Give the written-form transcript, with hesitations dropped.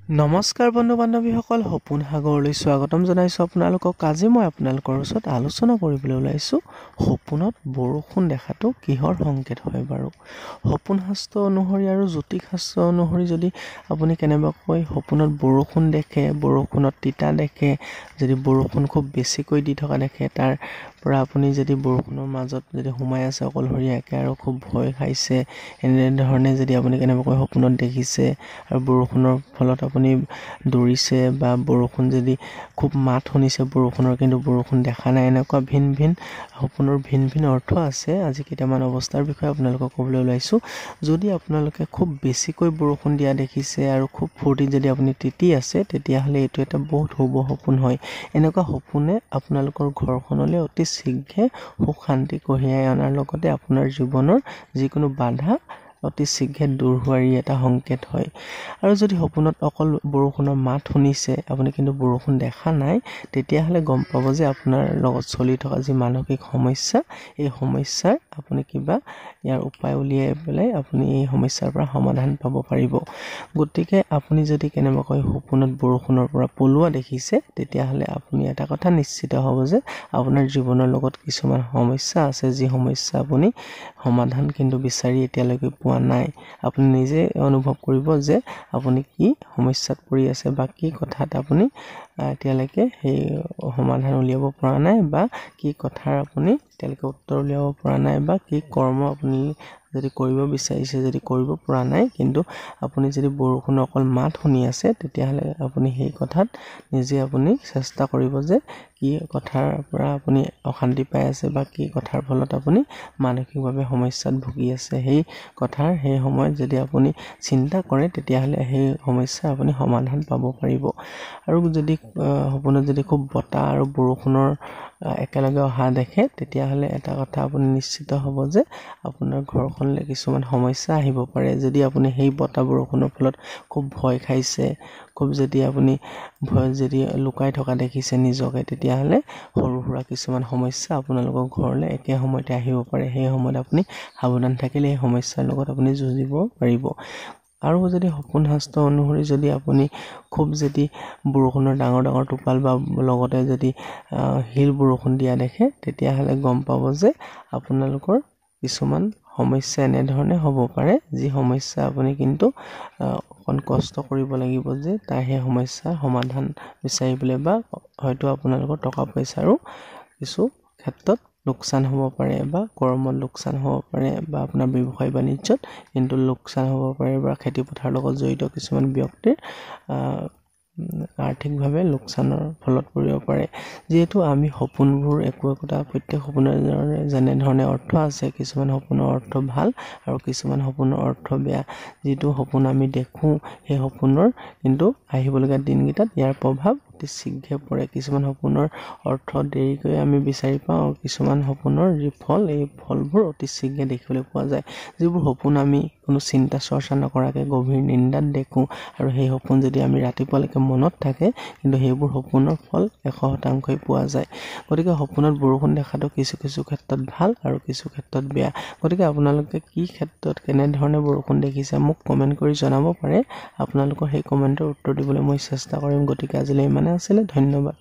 নমস্কাৰ বন্ধু বান্ধৱীসকল, সপোন সাগৰলৈ স্বাগতম জনাইছোঁ আপোনালোকক। আজি মই আপোনালোকৰ ওচৰত আলোচনা কৰিবলৈ ওলাইছোঁ সপোনত বৰষুণ দেখাটো কিহৰ সংকেত হয় বাৰু। সপোন শাস্ত্ৰ অনুসৰি আৰু জ্যোতিষ শাস্ত্ৰ অনুসৰি যদি আপুনি কেনেবাকৈ সপোনত বৰষুণ দেখে, বৰষুণত তিতা দেখে, যদি বৰষুণ খুব বেছিকৈ দি থকা দেখে, তাৰ পৰা আপুনি যদি বৰষুণৰ মাজত যদি সোমাই আছে অকলশৰীয়াকৈ আৰু খুব ভয় খাইছে, এনেধৰণে যদি আপুনি কেনেবাকৈ সপোনত দেখিছে আৰু বৰষুণৰ ফলত আপুনি দৌৰিছে বা বৰষুণ যদি খুব মাত শুনিছে বৰষুণৰ কিন্তু বৰষুণ দেখা নাই, এনেকুৱা ভিন ভিন সপোনৰ ভিন ভিন অৰ্থ আছে। আজি কেইটামান অৱস্থাৰ বিষয়ে আপোনালোকক ক'বলৈ ওলাইছোঁ। যদি আপোনালোকে খুব বেছিকৈ বৰষুণ দিয়া দেখিছে আৰু খুব ফূৰ্তিত যদি আপুনি তিতি আছে, তেতিয়াহ'লে এইটো এটা বহুত শুভ সপোন হয়। এনেকুৱা সপোনে আপোনালোকৰ ঘৰখনলৈ অতি শীঘ্ৰে সুখ শান্তি কঢ়িয়াই অনাৰ লগতে আপোনাৰ জীৱনৰ যিকোনো বাধা অতি শীঘ্ৰে দূৰ হোৱাৰ এটা সংকেত হয়। আৰু যদি সপোনত অকল বৰষুণৰ মাত শুনিছে আপুনি কিন্তু বৰষুণ দেখা নাই, তেতিয়াহ'লে গম পাব যে আপোনাৰ লগত চলি থকা যি মানসিক সমস্যা, এই সমস্যাৰ আপুনি কিবা ইয়াৰ উপায় উলিয়াই পেলাই আপুনি এই সমস্যাৰ পৰা সমাধান পাব পাৰিব। গতিকে আপুনি যদি কেনেবাকৈ সপোনত বৰষুণৰ পৰা পলোৱা দেখিছে, তেতিয়াহ'লে আপুনি এটা কথা নিশ্চিত হ'ব যে আপোনাৰ জীৱনৰ লগত কিছুমান সমস্যা আছে, যি সমস্যা আপুনি সমাধান কিন্তু বিচাৰি এতিয়ালৈকে পোৱা নাই। আপুনি নিজে অনুভৱ কৰিব যে আপুনি কি সমস্যাত পৰি আছে বা কি কথাত আপুনি এতিয়ালৈকে সেই সমাধান উলিয়াব পৰা নাই বা কি কথাৰ আপুনি এতিয়ালৈকে উত্তৰ উলিয়াব পৰা নাই বা কি কৰ্ম আপুনি যদি কৰিব বিচাৰিছে যদি কৰিব পৰা নাই। কিন্তু আপুনি যদি বৰষুণৰ অকল মাত শুনি আছে, তেতিয়াহ'লে আপুনি সেই কথাত নিজে আপুনি চেষ্টা কৰিব যে কি কথাৰ পৰা আপুনি অশান্তি পাই আছে বা কি কথাৰ ফলত আপুনি মানসিকভাৱে সমস্যাত ভুগি আছে। সেই কথাৰ সেই সময়ত যদি আপুনি চিন্তা কৰে, তেতিয়াহ'লে সেই সমস্যা আপুনি সমাধান পাব পাৰিব। আৰু যদি সপোনত যদি খুব বতাহ আৰু বৰষুণৰ একেলগে অহা দেখে, তেতিয়াহ'লে এটা কথা আপুনি নিশ্চিত হ'ব যে আপোনাৰ ঘৰখনলৈ কিছুমান সমস্যা আহিব পাৰে। যদি আপুনি সেই বতাহ বৰষুণৰ ফলত খুব ভয় খাইছে, খুব যদি আপুনি ভয়ত যদি লুকাই থকা দেখিছে নিজকে, তেতিয়াহ'লে সৰু সুৰা কিছুমান সমস্যা আপোনালোকৰ ঘৰলৈ একে সময়তে আহিব পাৰে। সেই সময়ত আপুনি সাৱধান থাকিলে সেই সমস্যাৰ লগত আপুনি যুঁজিব পাৰিব। আৰু যদি সপোন শাস্ত্ৰ অনুসৰি যদি আপুনি খুব যদি বৰষুণৰ ডাঙৰ ডাঙৰ টোপাল বা লগতে যদি শিল বৰষুণ দিয়া দেখে, তেতিয়াহ'লে গম পাব যে আপোনালোকৰ কিছুমান সমস্যা এনেধৰণে হ'ব পাৰে, যি সমস্যা আপুনি কিন্তু অকণ কষ্ট কৰিব লাগিব যে তাৰ সেই সমস্যাৰ সমাধান বিচাৰিবলৈ, বা হয়তো আপোনালোকৰ টকা পইচাৰো কিছু ক্ষেত্ৰত লোকচান হ'ব পাৰে বা কৰ্মত লোকচান হ'ব পাৰে বা আপোনাৰ ব্যৱসায় বাণিজ্যত কিন্তু লোকচান হ'ব পাৰে বা খেতিপথাৰৰ লগত জড়িত কিছুমান ব্যক্তিৰ আৰ্থিকভাৱে লোকচানৰ ফলত পৰিব পাৰে। যিহেতু আমি সপোনবোৰ একোটা প্ৰত্যেক সপোনৰ যেনেধৰণে অৰ্থ আছে, কিছুমান সপোনৰ অৰ্থ ভাল আৰু কিছুমান সপোনৰ অৰ্থ বেয়া। যিটো সপোন আমি দেখোঁ সেই সপোনৰ কিন্তু আহিবলগীয়া দিনকেইটাত ইয়াৰ প্ৰভাৱ অতি শীঘ্ৰে পৰে। কিছুমান সপোনৰ অৰ্থ দেৰিকৈ আমি বিচাৰি পাওঁ আৰু কিছুমান সপোনৰ যি ফল, এই ফলবোৰ অতি শীঘ্ৰে দেখিবলৈ পোৱা যায়। যিবোৰ সপোন আমি কোনো চিন্তা চৰ্চা নকৰাকৈ গভীৰ নিন্দাত দেখোঁ আৰু সেই সপোন যদি আমি ৰাতিপুৱালৈকে মনত থাকে, কিন্তু সেইবোৰ সপোনৰ ফল 100% পোৱা যায়। গতিকে সপোনত বৰষুণ দেখাটো কিছু কিছু ক্ষেত্ৰত ভাল আৰু কিছু ক্ষেত্ৰত বেয়া। গতিকে আপোনালোকে কি ক্ষেত্ৰত কেনেধৰণে বৰষুণ দেখিছে মোক কমেণ্ট কৰি জনাব পাৰে। আপোনালোকৰ সেই কমেণ্টৰ উত্তৰ দিবলৈ মই চেষ্টা কৰিম। গতিকে আজিলৈ ইমানে আছিলে, ধন্যবাদ।